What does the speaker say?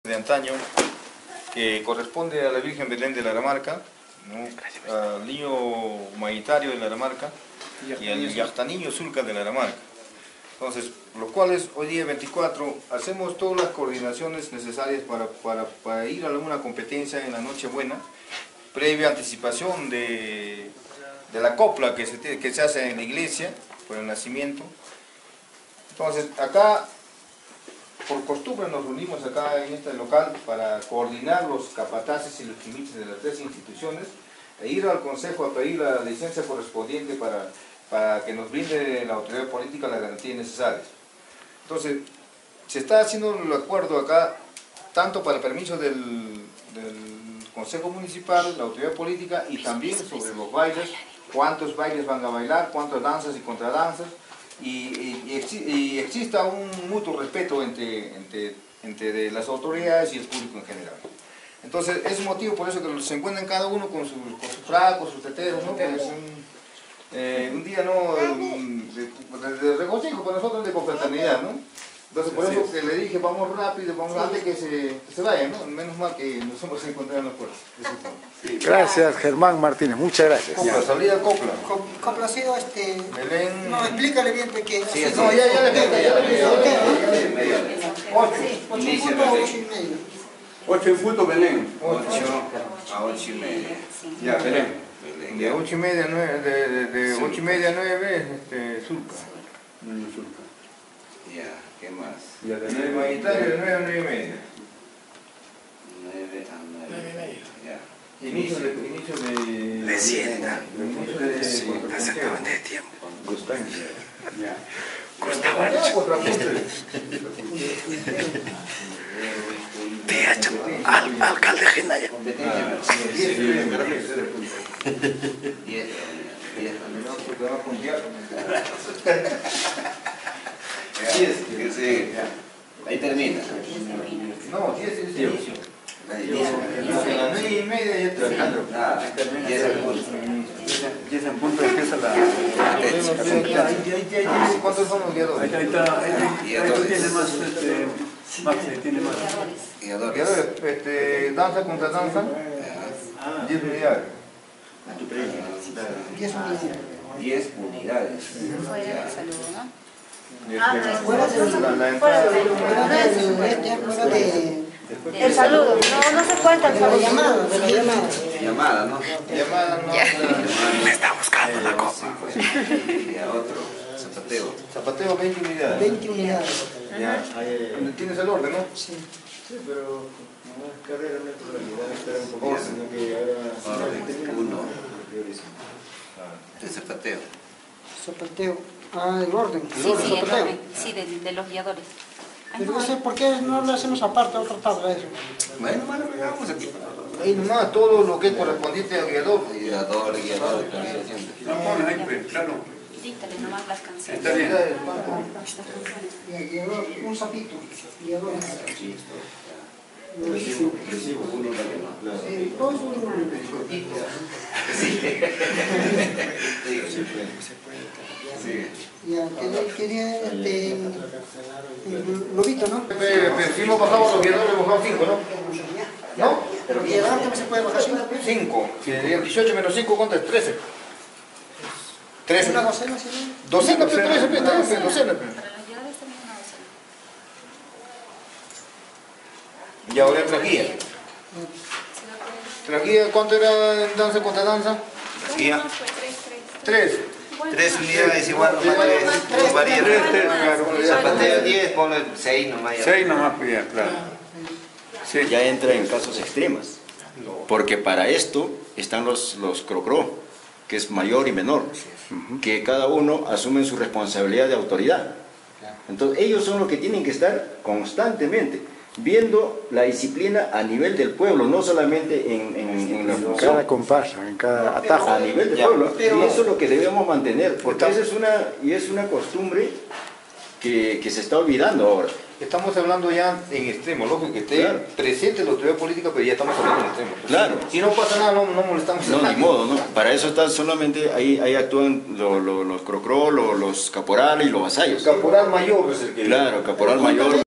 de antaño, que corresponde a la Virgen Belén de la Aramarca, ¿no? Al niño humanitario de la Aramarca y al Yachtaninho Zulca de la Aramarca. Entonces, los cuales hoy día 24 hacemos todas las coordinaciones necesarias para ir a una competencia en la Nochebuena, previa anticipación de la copla que se hace en la iglesia por el nacimiento. Entonces, acá, por costumbre, nos reunimos acá en este local para coordinar los capataces y los quimites de las tres instituciones e ir al Consejo a pedir la licencia correspondiente para que nos brinde la autoridad política las garantías necesarias. Entonces, se está haciendo el acuerdo acá, tanto para el permiso del Consejo Municipal, la autoridad política, y también sobre los bailes, cuántos bailes van a bailar, cuántas danzas y contradanzas, y exista un mutuo respeto entre las autoridades y el público en general. Entonces, es un motivo por eso que se encuentran cada uno con sus fracos, sus teteros, ¿no? Es un día de regocijo para nosotros, de confraternidad, ¿no? Entonces, por eso que le dije, vamos rápido, vamos antes que se vayan, ¿no? Menos mal que nos hemos encontrado en los puertos. Gracias, Germán Martínez, muchas gracias. Copla, salida Copla. Complacido, Belén. no, explícale bien de qué. Sí, no, ya le explico. 8 y medio. 8 en punto Belén. 8 a 8 y media. Ya, Belén. De 8 y media a 9, de 8 y media a 9, Zulca. Ya, ¿qué más? Y el humanitario de 9 a 9 y media. 9 a 9 y media. Ya. Inicio de Leyenda. Inicio de Exactamente de tiempo. Gustavo. Ya. Alcalde Genaya. 10. Sí. Ahí termina. No, 10 es el inicio. A las 9 y media ya termina. Ah, 10 en punto. 10 en punto empieza la... ¿Cuántos son los guiadores? Ahí tiene más, tiene más. Guiadores. Danza contra danza, 10 unidades. 10 unidades. 10 unidades. La entrada. El saludo, no se cuenta el saludo. Llamada, ¿no? Llamada no. Me está buscando la copa. Y a otro. Zapateo. Zapateo 20 unidades. 20 unidades. Ya. ¿Tienes el orden, no? Sí. Sí, pero como es carrera no hay probabilidad de esperar un poquito, sino que ahora... Orden 1. De zapateo. Zapateo. Ah, el orden. Sí, sí, el orden, sí, de los guiadores. Pero no sé por qué no lo hacemos aparte, otra tabla eso. Bueno, vamos aquí. Ahí nomás todo lo que es correspondiente al guiador. Guiador, organización. Claro. Díctale nomás las canciones. Está bien. Guiador, un sapito. Guiador. Recibo uno también, ¿no? Todos un Ya, quería lobito, ¿no? Si hemos bajado los guiadores, hemos bajado 5, ¿no? ¿No? Pero guiador también se puede bajar 5. Si el 18 menos 5, ¿cuánto es? 13. 13. una docena, ¿sí? Docena, pero 13, docena. Para los guiadores también una docena. Y ahora trajía. ¿Trajía cuánto era en danza contra danza? Guía. 3. 3 unidades igual, nomás 3 varía. Zapateo 10, ponle 6 nomás. 6 nomás, pues claro. Sí. Ya entra en casos extremos, porque para esto están los crocró, que es mayor y menor, que cada uno asume su responsabilidad de autoridad. Entonces ellos son los que tienen que estar constantemente viendo la disciplina a nivel del pueblo, no solamente en la función. Cada comparsa, en cada atajo. A nivel del pueblo, y eso es lo que debemos mantener, porque esa es una costumbre que se está olvidando ahora. Estamos hablando ya en extremo, lógico que esté presente la autoridad política, pero ya estamos hablando en extremo. Claro. Si no pasa nada, no molestamos a No, nadie. ni modo, ¿no? Para eso están solamente, ahí actúan los crocró, los caporales y los vasallos. Caporal mayor es el que... Claro, caporal mayor.